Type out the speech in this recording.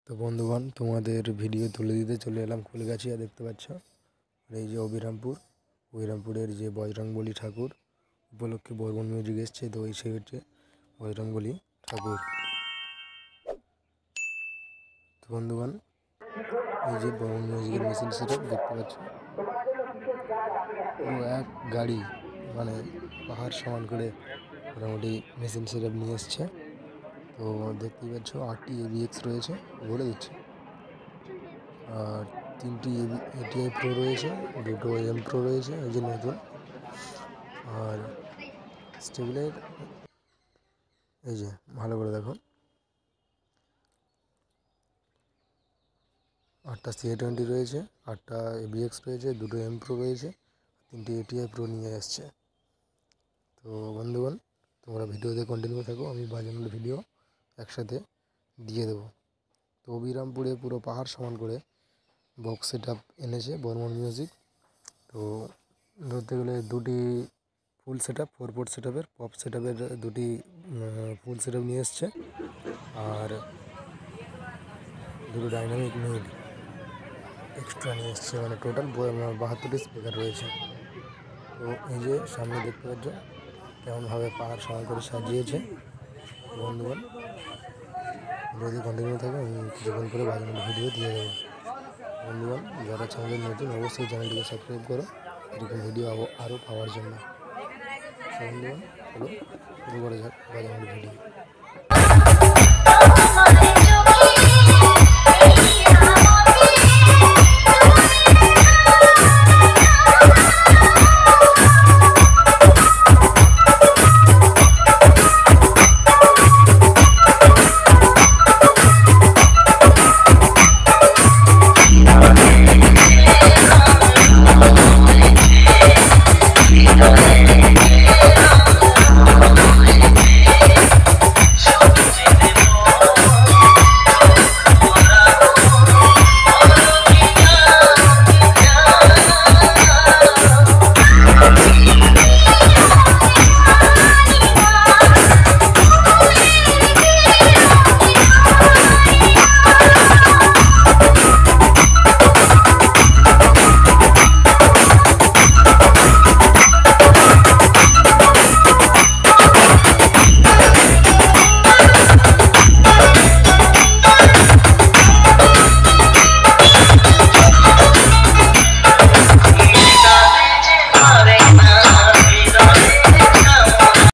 তো বন্ধুগণ, তোমাদের ভিডিও তুলে দিতে চলে এলাম ফুলগাছিয়া। দেখতে পাচ্ছ, আর এই যে অবিরামপুরের যে বজরংবলী ঠাকুর উপলক্ষে বর্মন মিউজিক এসছে। তো এই সেই হচ্ছে বজরংবলী ঠাকুর। তো বন্ধুগণ, এই যে বর্মন মিউজিকের মেশিন সেটআপ দেখতে পাচ্ছ, পুরো এক গাড়ি মানে পাহাড় সমান করে মোটামুটি মেশিন সেটআপ নিয়ে এসছে। তো দেখতেই পাচ্ছ 8টি ABX রয়েছে, বলে দিচ্ছি। আর 3টি ATI প্রো রয়েছে, 2টো AM প্রো রয়েছে, এই যে নতুন। আর স্টেবিলাইজার এই যে ভালো করে দেখো, 8টা CA20 রয়েছে, 8টা ABX রয়েছে, 2টো AM প্রো রয়েছে, 3টি ATI প্রো নিয়ে আসছে। তো বন্ধুগণ, তোমরা ভিডিওতে কন্টিনিউ থাকো, আমি বাজানোর ভিডিও একসাথে দিয়ে দেবো। তো অবিরামপুরে পুরো পাহাড় সমান করে বক্স সেটআপ এনেছে বর্মন মিউজিক। তো ধরতে গেলে 2টি ফুল সেটআপ, 4 পোর্ট সেটআপের পপ সেটআপের 2টি ফুল সেটআপ নিয়ে এসছে। আর 2টো ডাইনামিক মিড এক্সট্রা নিয়ে এসছে, মানে টোটাল 72টি স্পিকার রয়েছে। তো এই যে সামনে দেখতে পাচ্ছ কেমনভাবে পাহাড় সমান করে সাজিয়েছে। বন্ধুগণ, যদি কন্টিনিউ থাকে আমি কিছুক্ষণ করে বাজানোর ভিডিও দিয়ে দেবো। বন্ধুগণ, যারা চ্যানেলে নতুন অবশ্যই চ্যানেলটিকে সাবস্ক্রাইব করো এরকম ভিডিও আরও পাওয়ার জন্য। বন্ধুগণ, চলো শুরু করা যাক বাজানোর ভিডিও।